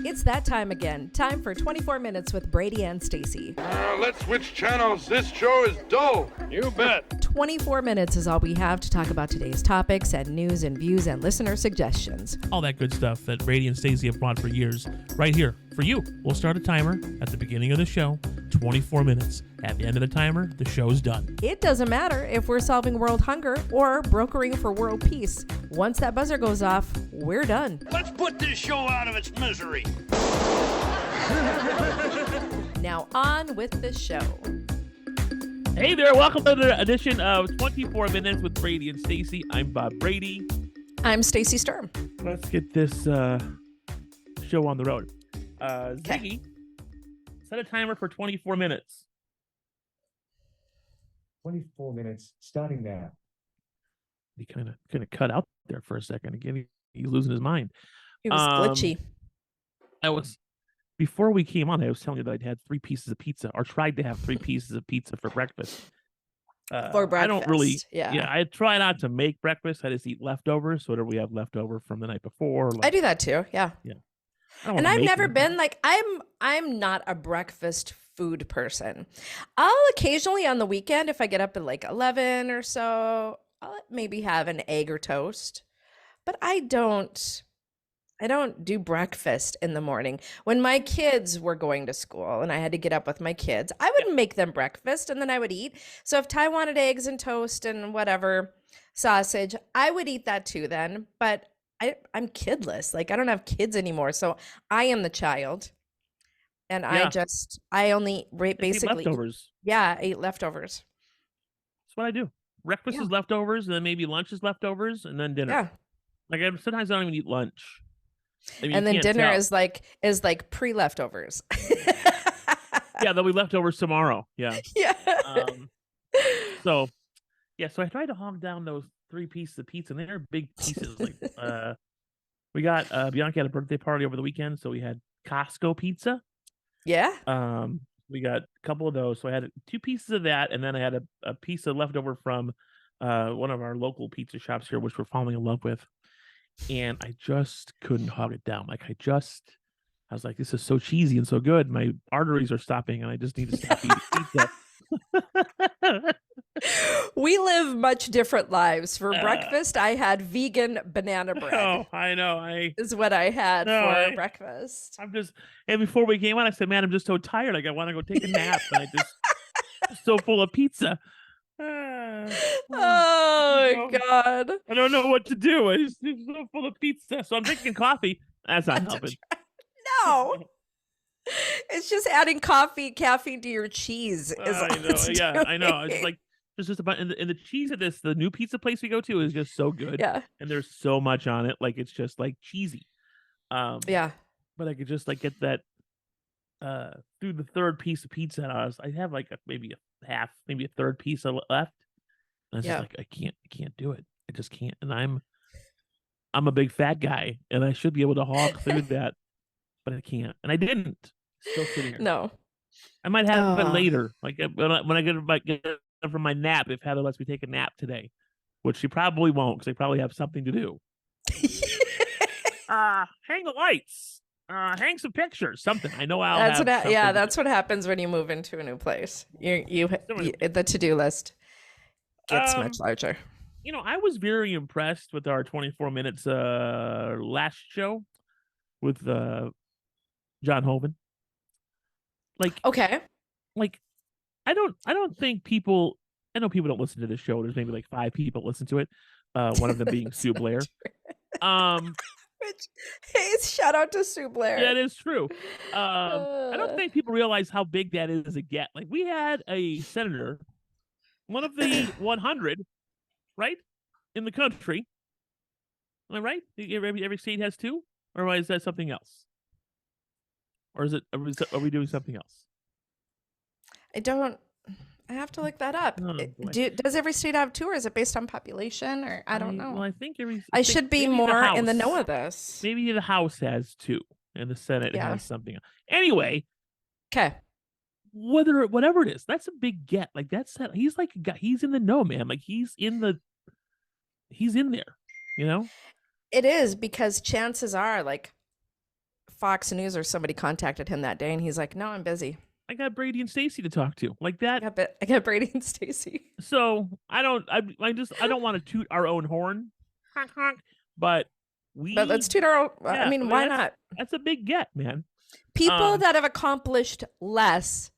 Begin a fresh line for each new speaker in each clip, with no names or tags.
It's that time again. Time for 24 Minutes with Brady and Stacy.
Let's switch channels. This show is dull.
You bet.
24 minutes is all we have to talk about today's topics and news and views and listener suggestions.
All that good stuff that Brady and Stacey have brought for years, right here for you. We'll start a timer at the beginning of the show, 24 minutes. At the end of the timer, the show's done.
It doesn't matter if we're solving world hunger or brokering for world peace. Once that buzzer goes off, we're done.
Let's put this show out of its misery.
Now on with the show.
Hey there, welcome to the edition of 24 Minutes with Brady and Stacey. I'm Bob Brady.
I'm Stacy Sturm.
Let's get this show on the road. Ziggy, set a timer for 24 minutes.
24 minutes, starting now.
He kind of cut out there for a second. Again, he's losing his mind.
It was glitchy.
Before we came on, I was telling you that I'd had 3 pieces of pizza, or tried to have 3 pieces of pizza for breakfast.
For breakfast,
I don't really,
yeah.
I try not to make breakfast. I just eat leftovers. So whatever we have leftover from the night before.
I do that too, yeah. And I've never been like, I'm not a breakfast food person. I'll occasionally on the weekend, if I get up at like 11 or so, I'll maybe have an egg or toast. But I don't do breakfast in the morning. When my kids were going to school and I had to get up with my kids, I would make them breakfast and then I would eat. So if Ty wanted eggs and toast and whatever, sausage, I would eat that too then. But I'm kidless. Like I don't have kids anymore. So I am the child. And I only basically
leftovers.
I ate leftovers.
That's what I do. Breakfast is leftovers, and then maybe lunch is leftovers, and then dinner.
Yeah.
Like sometimes I don't even eat lunch. I mean,
And then dinner
tell.
is like pre-leftovers.
Yeah, there'll be leftovers tomorrow. Yeah.
Yeah.
So I tried to hog down those 3 pieces of pizza, and they're big pieces. Like we got Bianca had a birthday party over the weekend, so we had Costco pizza.
Yeah.
We got a couple of those. So I had 2 pieces of that, and then I had a piece of leftover from one of our local pizza shops here, which we're falling in love with. And I just couldn't hog it down. Like I was like, this is so cheesy and so good. My arteries are stopping, and I just need to stop eating pizza.
We live much different lives. For breakfast, I had vegan banana bread.
Oh, I know.
Is what I had for breakfast.
And before we came on, I said, man, I'm just so tired. Like I want to go take a nap. And I'm so full of pizza.
Oh God.
I don't know what to do. I'm so full of pizza. So I'm drinking coffee. That's not helping.
No. It's just adding caffeine to your cheese.
I know. It's like there's just about and the cheese of the new pizza place we go to is just so good.
Yeah.
And there's so much on it. Like it's just like cheesy.
Yeah.
But I could just like get that through the 3rd piece of pizza, and I have like maybe a half, maybe a 3rd piece left. And I was just like, I can't do it. I just can't. And I'm a big fat guy, and I should be able to hog through that, but I can't. And I didn't. Still sitting here.
No.
I might have it later, like when I get up from my nap. If Heather lets me take a nap today, which she probably won't, because I probably have something to do. Hang the lights. Hang some pictures. Something. I know I'll.
That's what happens when you move into a new place. The to-do list gets much larger.
You know, I was very impressed with our 24 minutes last show with John Hoven.
Okay.
Like I don't think people. I know people don't listen to this show. There's maybe like 5 people listen to it. One of them being Sue Blair.
Shout out to Sue Blair.
Yeah, it is true. I don't think people realize how big that is a get. Like we had a senator, one of the 100, right, in the country. Am I right? Every state has 2, or is that something else? Or is it? Are we doing something else?
I have to look that up. Does every state have 2, or is it based on population? Or I don't know.
Well, I think
I should be more in the know of this.
Maybe the House has 2, and the Senate has something. Anyway,
okay.
Whatever it is, that's a big get. Like he's like a guy. He's in the know, man. Like he's in there. You know.
It is, because chances are, like, Fox News or somebody contacted him that day, and he's like, "No, I'm busy.
I got Brady and Stacy to talk to, like that.
I got Brady and Stacy."
So I don't want to toot our own horn, honk, honk, but
let's toot our own.
Yeah,
I mean, why
that's-
not?
That's a big get, man.
People that have accomplished less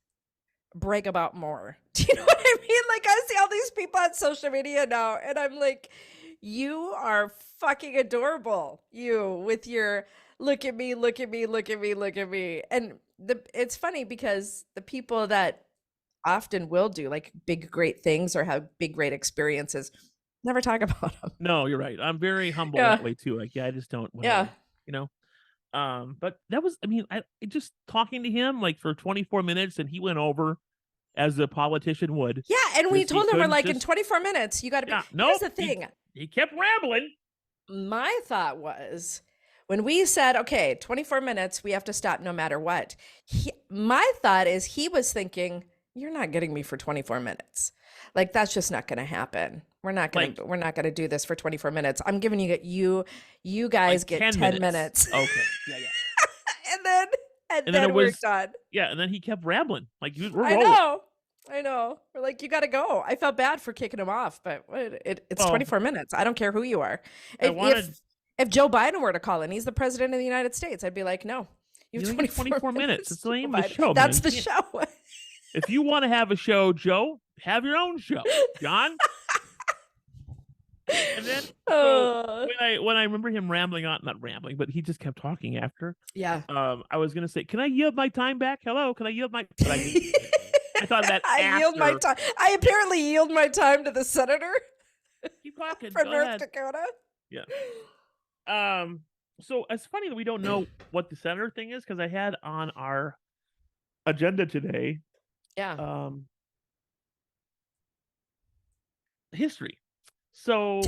brag about more. Do you know what I mean? Like, I see all these people on social media now, and I'm like, you are fucking adorable. You with your look at me, look at me, look at me, look at me. And it's funny because the people that often will do like big, great things or have big, great experiences never talk about them.
No, you're right. I'm very humble
Yeah.
that way too. Like, I just don't.
Yeah.
You know. But that was, I mean, I just talking to him like for 24 minutes, and he went over as a politician would.
Yeah, and we
He
told him, we're
couldn't
like, in
just-
24 minutes, you got to be.
Yeah,
Here's
no,
the thing.
He kept rambling.
My thought was when we said, okay, 24 minutes, we have to stop no matter what. My thought is he was thinking, you're not getting me for 24 minutes. Like, that's just not going to happen. We're not going to do this for 24 minutes. I'm giving you guys
Like
get 10 minutes.
Okay. Yeah.
and
then
then
it
we're
was-
done.
Yeah, and then he kept rambling. Like, we're
I
rolling.
know. We're like, you got to go. I felt bad for kicking him off, but it's
Well,
24 minutes. I don't care who you are.
I
If,
wanted-
if Joe Biden were to call in, he's the president of the United States, I'd be like, no, you have
You only
24,
have 24 minutes. It's the
Joe
name of the
Biden.
show, man.
That's
You
the
can't-
show.
If you want to have a show, Joe, have your own show, John. And then
Uh,
when I remember him rambling on, not rambling, but he just kept talking after.
yeah.
I was gonna say, can I yield my time back? Hello, can I yield my? But I thought that
I yield my
after-
time. I apparently yield my time to the senator
Keep talking.
from
Go
North
ahead.
Dakota.
So it's funny that we don't know what the senator thing is because I had on our agenda today
Yeah.
history. So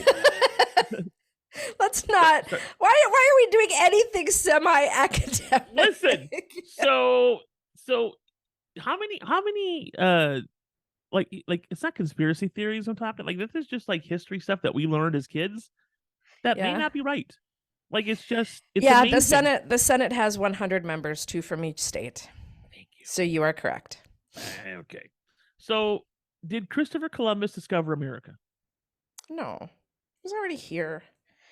Let's not.
Sorry.
Why are we doing anything semi-academic?
Listen. so how many like it's not conspiracy theories I'm talking, like this is just like history stuff that we learned as kids that may
Yeah.
not be right. Like it's
Yeah,
amazing.
the Senate has 100 members, 2 from each state.
Thank you.
So you are correct.
Okay. So did Christopher Columbus discover America?
No, he was already here.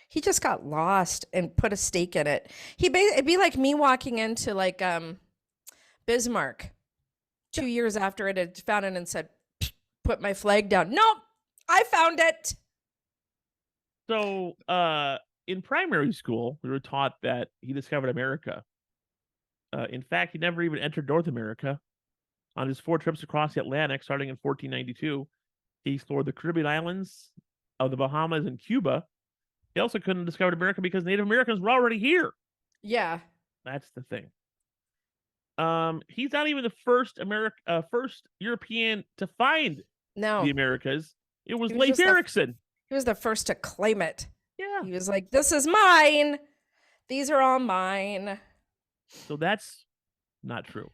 He just got lost and put a stake in it. It'd be like me walking into like Bismarck 2 years after it had found it and said, "Put my flag down." Nope, I found it.
So in primary school, we were taught that he discovered America. In fact, he never even entered North America. On his 4 trips across the Atlantic, starting in 1492, he explored the Caribbean islands of the Bahamas and Cuba. He also couldn't discover America because Native Americans were already here.
Yeah.
That's the thing. He's not even the first first European to find
No,
the Americas. It was
He was
Leif
just the-
Erikson.
he was the first to claim it.
Yeah.
He was like, "This is mine. These are all mine."
So that's not true.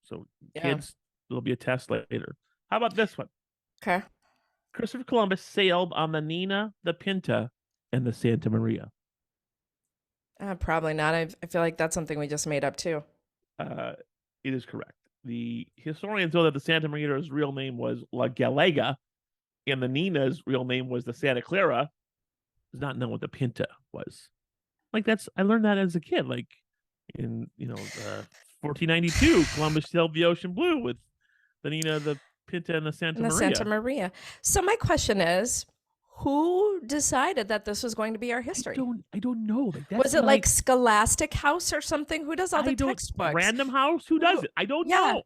So
Yeah.
kids, there'll be a test later. How about this one?
Okay.
Christopher Columbus sailed on the Nina, the Pinta, and the Santa Maria.
Probably not. I feel like that's something we just made up too.
It is correct. The historians know that the Santa Maria's real name was La Gallega, and the Nina's real name was the Santa Clara. Does not know what the Pinta was. Like I learned that as a kid. Like in 1492, Columbus sailed the ocean blue with the Nina, the Pinta, and the Santa
And the
Maria.
Santa Maria. So my question is, who decided that this was going to be our history?
I don't know. Like, that's
Was it like Scholastic House or something? Who does all the textbooks?
Random House? Who does it? I don't
Yeah.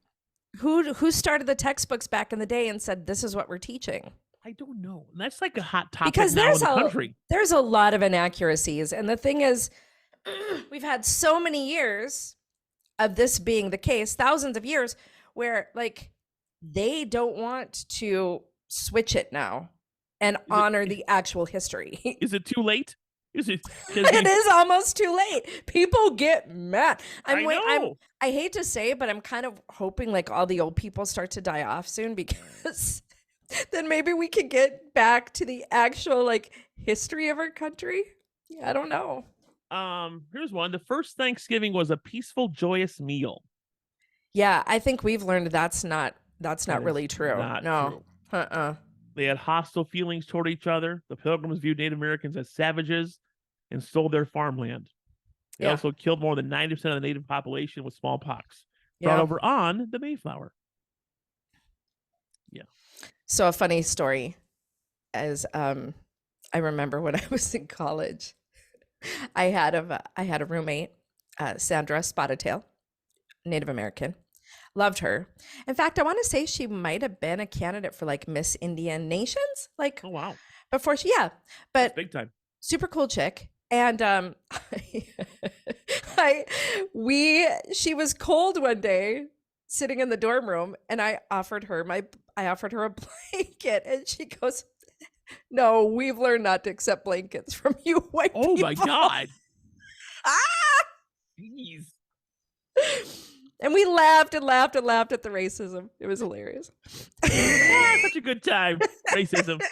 know.
Who started the textbooks back in the day and said this is what we're teaching?
I don't know. And that's like a hot topic
Because
now in
there's
the
a
country.
there's a lot of inaccuracies, and the thing is, we've had so many years of this being the case, thousands of years, where like they don't want to switch it now and honor the actual history.
Is it too late? Is it?
It is almost too late. People get mad.
I know.
I hate to say it, but I'm kind of hoping like all the old people start to die off soon because then maybe we can get back to the actual like history of our country. Yeah, I don't know.
Here's one. The first Thanksgiving was a peaceful, joyous meal.
Yeah, I think we've learned that's not
That
really
is
true.
not
No.
true.
Uh-uh.
They had hostile feelings toward each other. The Pilgrims viewed Native Americans as savages and stole their farmland. They
Yeah.
also killed more than 90% of the native population with smallpox brought
Yeah.
over on the Mayflower. Yeah.
So a funny story is I remember when I was in college, I had a roommate, Sandra Spotted Tail, Native American. Loved her. In fact, I want to say she might have been a candidate for like Miss Indian Nations, like
Oh, wow.
before she,
That's
but
big time.
super cool chick. And she was cold one day sitting in the dorm room, and I offered her a blanket, and she goes, "No, we've learned not to accept blankets from you white
Oh,
people."
my God.
Ah!
Jeez.
And we laughed and laughed and laughed at the racism. It was hilarious.
Such a good time. Racism.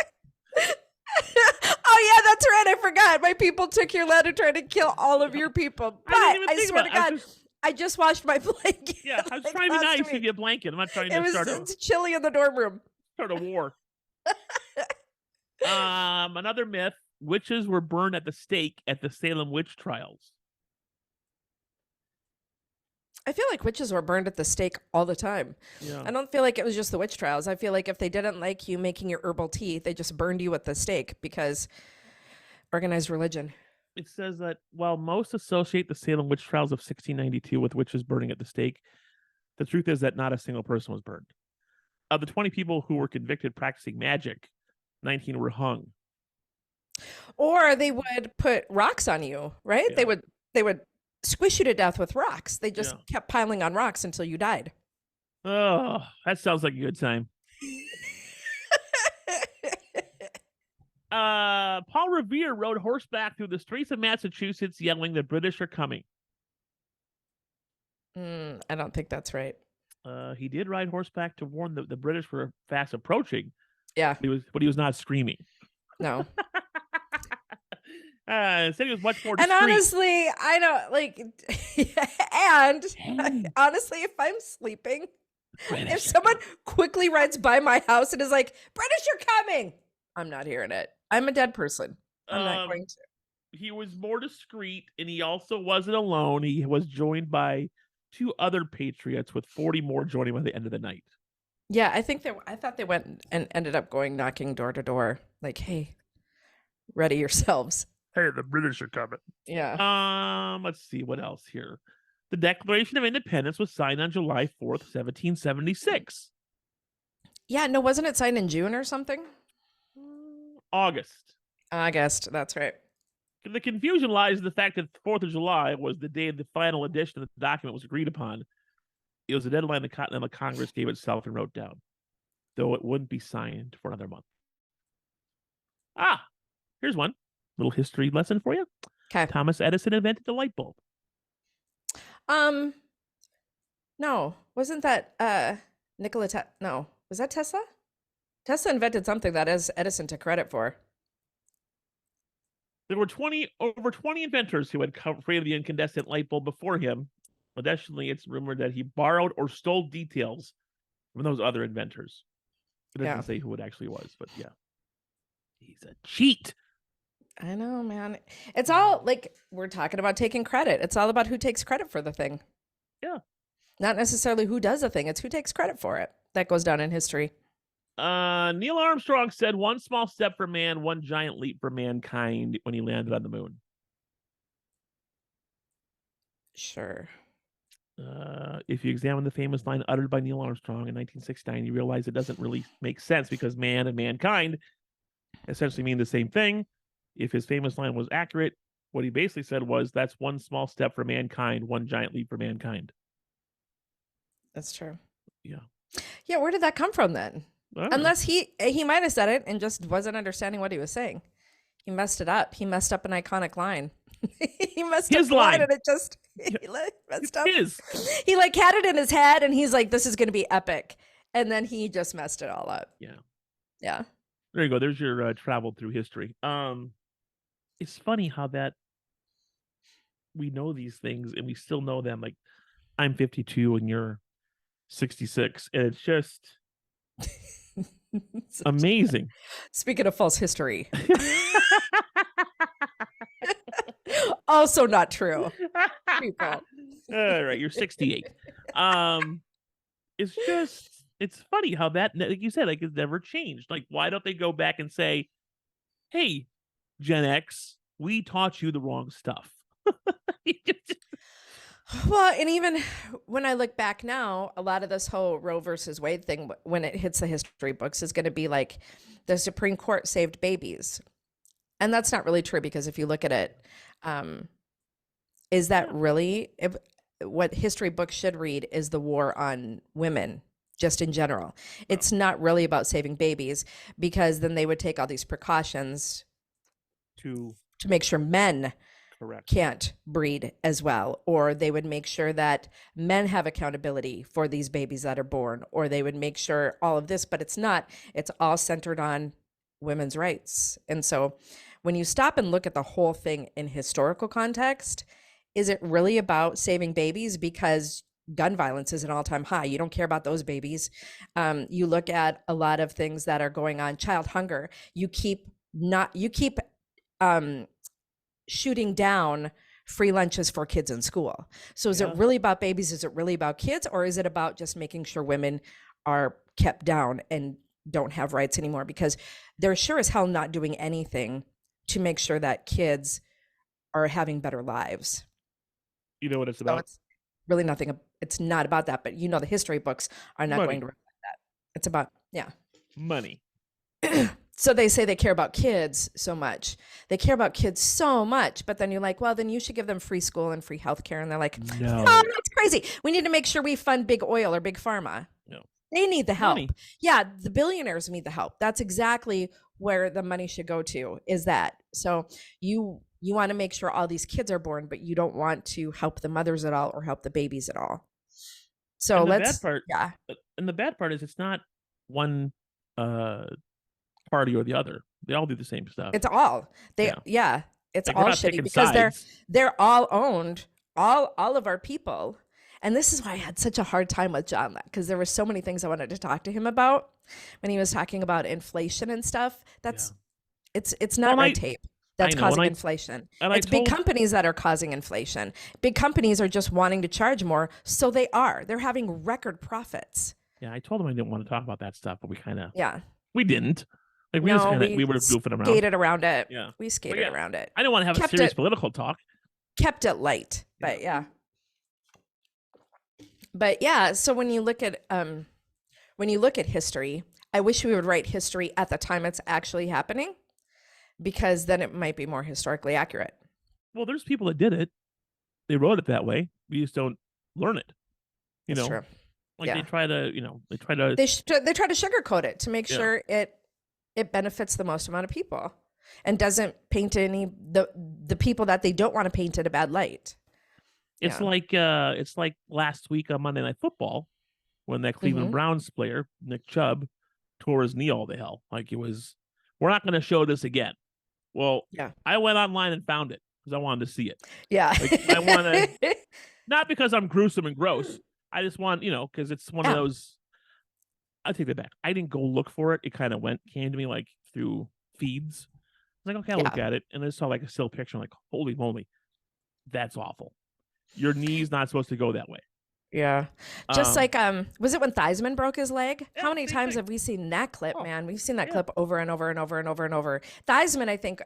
Oh yeah, that's right. I forgot. My people took your land and tried to kill all of your people. But
I didn't even
I
think
swear to
about it.
God, I just washed my blanket.
Yeah, I was
like
trying to be
last
nice, give
week.
you a blanket. I'm not trying
It
to
was it's chilly in the dorm room.
start a war. Another myth: witches were burned at the stake at the Salem witch trials.
I feel like witches were burned at the stake all the time.
Yeah,
I don't feel like it was just the witch trials. I feel like if they didn't like you making your herbal tea, they just burned you at the stake because organized religion.
it says that while most associate the Salem witch trials of 1692 with witches burning at the stake, the truth is that not a single person was burned. Of the 20 people who were convicted practicing magic, 19 were hung.
Or they would put rocks on you, right?
Yeah.
They would squish you to death with rocks. They just
Yeah.
kept piling on rocks until you died.
Oh, that sounds like a good time. Paul Revere rode horseback through the streets of Massachusetts yelling, "The British are coming."
I don't think that's right.
He did ride horseback to warn the British were fast approaching.
Yeah,
But he was not screaming.
no.
Said he was much more
And
discreet.
honestly, I don't like, and
Hey.
honestly, if I'm sleeping,
British
if
are
someone quickly rides by my house and is like, "British are coming," I'm not hearing it. I'm a dead person. I'm not going to.
He was more discreet, and he also wasn't alone. He was joined by 2 other patriots, with 40 more joining by the end of the night.
Yeah, I thought they went and ended up going knocking door to door, like, "Hey, ready yourselves."
Hey, the British are coming.
Yeah.
Let's see what else here. The Declaration of Independence was signed on July 4th, 1776.
Yeah, no, wasn't it signed in June or something?
August.
August, that's right.
The confusion lies in the fact that the 4th of July was the day the final edition of the document was agreed upon. It was a deadline the Continental Congress gave itself and wrote down, though it wouldn't be signed for another month. Here's one little history lesson for you.
Okay.
Thomas Edison invented the light bulb.
No, wasn't that Nikola no, was that Tesla? Tesla invented something that is Edison took credit for.
There were over 20 inventors who had created the incandescent light bulb before him. Additionally, it's rumored that he borrowed or stole details from those other inventors. It doesn't say who it actually was, but yeah. He's a cheat.
I know, man. It's all like we're talking about taking credit. It's all about who takes credit for the thing.
Yeah.
Not necessarily who does the thing. It's who takes credit for it. That goes down in history.
Neil Armstrong said, "One small step for man, one giant leap for mankind," when he landed on the moon.
Sure.
If you examine the famous line uttered by Neil Armstrong in 1969, you realize it doesn't really make sense because man and mankind essentially mean the same thing. If his famous line was accurate, what he basically said was, "That's one small step for mankind, one giant leap for mankind."
That's true.
Yeah.
Yeah, where did that come from then?
I don't know.
Unless he might have said it and just wasn't understanding what he was saying. He messed it up. He messed up an iconic line. He messed
His
up the line
line.
and it just he messed up.
His.
He like had it in his head and he's like, "This is gonna be epic." And then he just messed it all up.
Yeah.
Yeah.
There you go. There's your travel through history. It's funny how that we know these things and we still know them. Like I'm 52 and you're 66, and it's just amazing.
Speaking of false history, also not true. People.
All right, you're 68. It's just, it's funny how that, like you said, like it's never changed. Like, why don't they go back and say, hey, Gen X, we taught you the wrong stuff.
Well, and even when I look back now, a lot of this whole Roe versus Wade thing, when it hits the history books, is going to be like the Supreme Court saved babies. And that's not really true, because if you look at it, is that really what history books should read is the war on women, just in general. It's not really about saving babies, because then they would take all these precautions
to
make sure men
correct
can't breed as well, or they would make sure that men have accountability for these babies that are born, or they would make sure all of this, but it's not. It's all centered on women's rights. And so when you stop and look at the whole thing in historical context, is it really about saving babies? Because gun violence is an all-time high. You don't care about those babies. You look at a lot of things that are going on, child hunger. You keep shooting down free lunches for kids in school. So is it really about babies? Is it really about kids? Or is it about just making sure women are kept down and don't have rights anymore? Because they're sure as hell not doing anything to make sure that kids are having better lives.
You know what it's
So
about?
it's really nothing. It's not about that, but the history books are not going to reflect that. It's about,
money.
So they say they care about kids so much. They care about kids so much, but then you're like, well, then you should give them free school and free healthcare. And they're like,
No.
oh, that's crazy. We need to make sure we fund big oil or big pharma.
No.
They need the help.
Money.
Yeah, the billionaires need the help. That's exactly where the money should go to, is that. So you want to make sure all these kids are born, but you don't want to help the mothers at all or help the babies at all. So
And the
let's,
bad part,
yeah.
And the bad part is it's not one party or the other. They all do the same stuff.
It's all it's
Like, we're
all
not
shitty,
picking
because
sides.
they're all owned, all of our people. And this is why I had such a hard time with John, because there were so many things I wanted to talk to him about when he was talking about inflation and stuff. That's it's not red tape that's causing inflation. It's big companies that are causing inflation. Big companies are just wanting to charge more, so they're having record profits.
Yeah, I told him I didn't want to talk about that stuff, but we
We
didn't. Like we were goofing around.
Skated around it.
Yeah.
We skated around it.
I didn't want to have a serious political talk.
Kept it light, but But so when you look at history, I wish we would write history at the time it's actually happening, because then it might be more historically accurate.
Well, there's people that did it. They wrote it that way. We just don't learn it.
That's true.
Like they try to
they try to sugarcoat it to make sure it benefits the most amount of people and doesn't paint the people that they don't want to paint in a bad light.
It's like last week on Monday Night Football when that Cleveland Browns player, Nick Chubb, tore his knee all to hell. Like, it was, we're not going to show this again. Well, I went online and found it because I wanted to see it.
Yeah.
Like, I want to, not because I'm gruesome and gross. I just want, because it's one of those, I take that back. I didn't go look for it. It kind of came to me like through feeds. I was like, okay, I'll look at it. And I saw like a still picture. I'm like, holy moly, that's awful. Your knee's not supposed to go that way.
Yeah. Just like, was it when Theismann broke his leg?
Yeah,
How many times have we seen that clip, man? We've seen that clip over and over and over and over and over. Theismann, I think,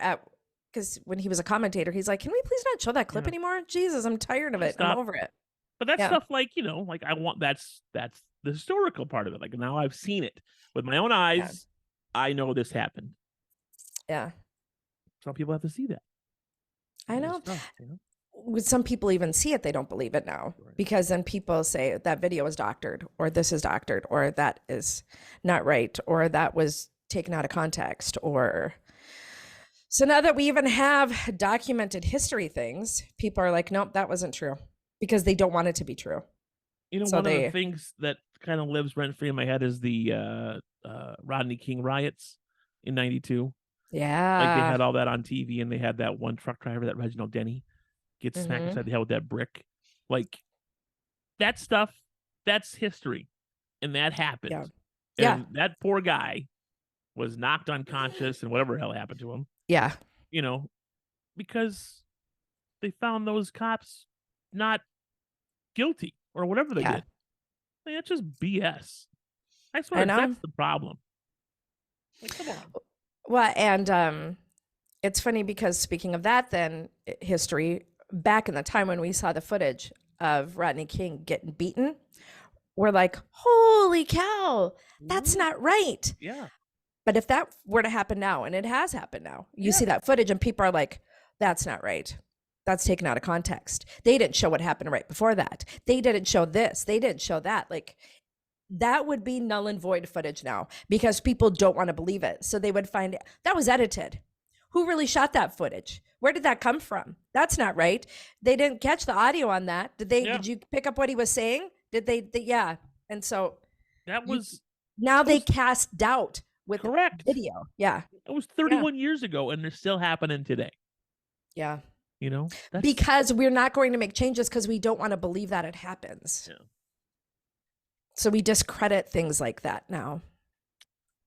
because when he was a commentator, he's like, can we please not show that clip anymore? Jesus, I'm tired of it. I'm over it.
But that's stuff like, like I want, that's the historical part of it. Like, now I've seen it with my own eyes. I know this happened.
Yeah.
Some people have to see that.
I know. With some people even see it, they don't believe it now, because then people say that video is doctored, or this is doctored, or that is not right, or that was taken out of context, or so now that we even have documented history things, people are like, nope, that wasn't true, because they don't want it to be true.
One of the things that kind of lives rent free in my head is the Rodney King riots in '92.
Yeah,
like they had all that on TV, and they had that one truck driver, that Reginald Denny, gets smacked
Mhm.
upside the head with that brick. Like that stuff, that's history. And that happened.
Yeah.
And
Yeah.
that poor guy was knocked unconscious and whatever the hell happened to him,
Yeah.
because they found those cops not guilty or whatever they
Yeah.
did. Like, that's just BS. I
I
swear
know.
that's the problem. Like, come on.
Well, and it's funny because speaking of that, then history, back in the time when we saw the footage of Rodney King getting beaten, we're like, holy cow, that's not right.
Yeah.
But if that were to happen now, and it has happened now, you
Yeah.
see that footage and people are like, that's not right. That's taken out of context. They didn't show what happened right before that. They didn't show this. They didn't show that. Like, that would be null and void footage now because people don't want to believe it. So they would find that was edited. Who really shot that footage? Where did that come from? That's not right. They didn't catch the audio on that. Did they?
Yeah.
Did you pick up what he was saying? Did they? Yeah. And so
That was
now they
was-
cast doubt with
correct.
video. Yeah.
It was 31 years ago, and they're still happening today.
Yeah.
That's,
Because we're not going to make changes because we don't want to believe that it happens.
Yeah.
So we discredit things like that now.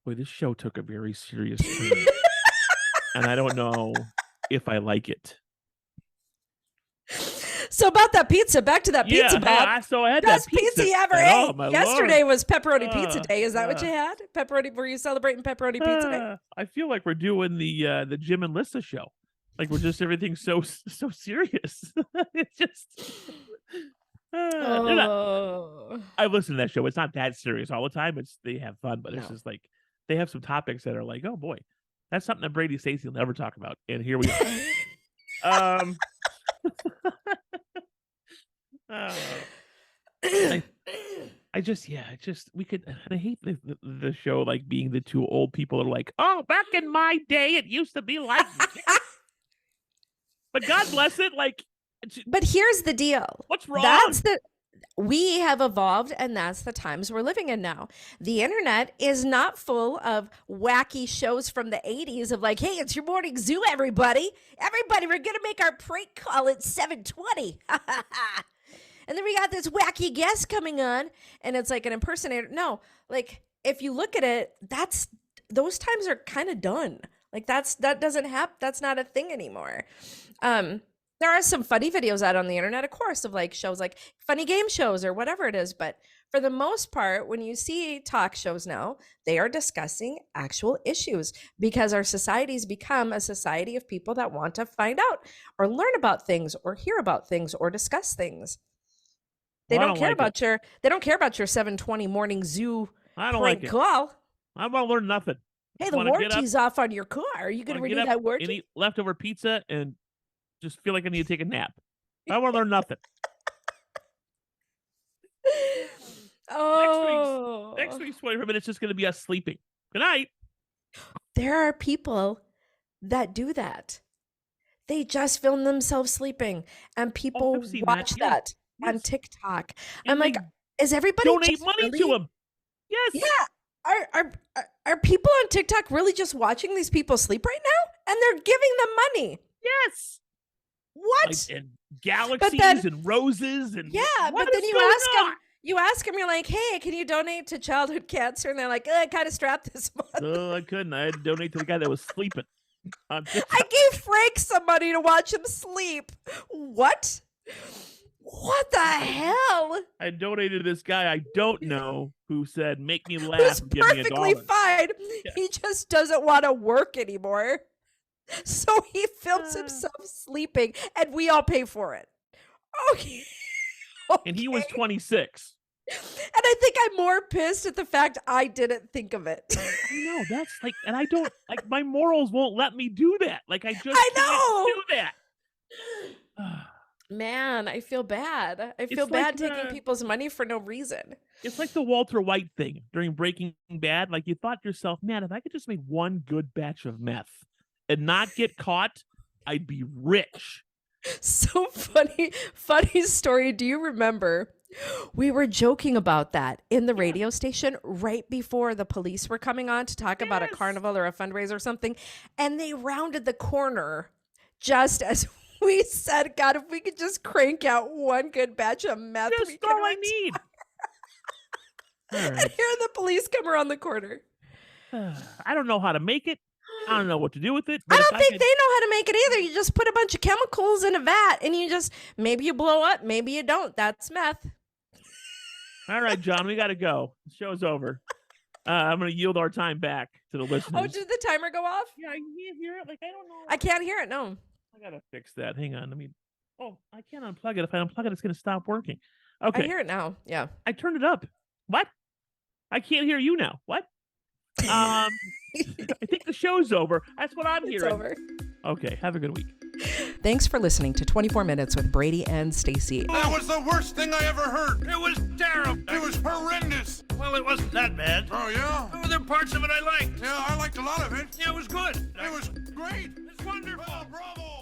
boy, this show took a very serious turn, and I don't know if I like it.
So about that pizza, back to that pizza, Bob.
So I had
Best
that pizza
pizza you ever
and, oh,
ate.
my
Yesterday
Lord.
was pepperoni pizza day. Is that what
uh.
you had? Pepperoni? Were you celebrating pepperoni pizza day?
I feel like we're doing the Jim and Lissa show. Like we're just everything's so serious. It's just. They're not-
Oh,
I listen to that show. It's not that serious all the time. They have fun, but it's
No.
just like they have some topics that are like, oh boy, that's something that Brady Stacey will never talk about. And here we are. We could. And I hate the show like being the two old people that are like, oh, back in my day, it used to be like. But God bless it. Like,
but here's the deal.
what's wrong?
We have evolved, and that's the times we're living in now. The internet is not full of wacky shows from the 80s of like, hey, it's your morning zoo, everybody. Everybody, we're going to make our prank call at 7:20. And then we got this wacky guest coming on, and it's like an impersonator. No, like if you look at it, those times are kind of done. Like that doesn't happen. That's not a thing anymore. There are some funny videos out on the internet, of course, of like shows like funny game shows or whatever it is. But for the most part, when you see talk shows now, they are discussing actual issues because our society's become a society of people that want to find out or learn about things or hear about things or discuss things. They
Well, I
don't
don't
care
like
about they don't care about your 7:20 morning zoo
I don't
prank
like it.
call.
I want to learn nothing.
Hey, the
wanna get up-
warranty's off on your car. Are you going to
Wanna get
renew
up
that warranty?
and eat leftover pizza and just feel like I need to take a nap. I want to learn nothing.
Oh,
Next week's 25 minutes is just going to be us sleeping. Good night.
there are people that do that. They just film themselves sleeping, and people
I've seen
watch
that. Yeah.
that on
Yes.
TikTok.
And
I'm like,
they
is everybody
donate
just
money
really-
to him. Yes.
Yeah. Are people on TikTok really just watching these people sleep right now? And they're giving them money.
Yes.
What?
Like, and galaxies
then-
and roses and
Yeah,
what
but then
is
you
going
ask
on?
them. You ask them, you're like, hey, can you donate to childhood cancer? And they're like, I kind of strapped this month.
Oh, I couldn't. I had to donate to the guy that was sleeping. On TikTok.
I gave Frank some money to watch him sleep. What? What the hell?
I donated to this guy I don't know who said, make me laugh
Who's
and give me
perfectly
$1.
fine.
Yeah.
He just doesn't want to work anymore. So he films himself sleeping and we all pay for it. Okay.
And he was
Okay.
26.
And I think I'm more pissed at the fact I didn't think of it.
I know, that's like, and I don't, like, my morals won't let me do that. Like, I just
I
can't do that.
Man, I feel bad. I feel
It's
bad
like
taking people's money for no reason.
It's like the Walter White thing during Breaking Bad. Like, you thought to yourself, man, if I could just make one good batch of meth and not get caught, I'd be rich.
So funny story. Do you remember? We were joking about that in the radio station right before the police were coming on to talk about a
Yes.
carnival or a fundraiser or something. And they rounded the corner just as We said, God, if we could just crank out one good batch of meth,
Just
we
all
can
I need. All
And
right.
here the police come around the corner.
I don't know how to make it. I don't know what to do with it.
I
but if
don't think
could-
they know how to make it either. You just put a bunch of chemicals in a vat and you just, maybe you blow up, maybe you don't. That's meth.
All right, John, we got to go. The show's over. I'm going to yield our time back to the listeners.
Oh, did the timer go off?
Yeah, I can't hear it. Like, I don't know.
I can't hear it. No.
I got to fix that. Hang on. Let me. Oh, I can't unplug it. If I unplug it, it's going to stop working.
I
Okay.
hear it now. Yeah.
I turned it up. What? I can't hear you now. What? I think the show's over. That's what I'm
It's
hearing.
over.
Okay. Have a good week.
Thanks for listening to 24 Minutes with Brady and Stacy.
That was the worst thing I ever heard.
It was terrible.
It was horrendous.
Well, it wasn't that bad.
Oh, yeah?
There were there parts of it I liked.
Yeah, I liked a lot of it.
Yeah, it was good.
It was great.
It's wonderful.
Oh, bravo.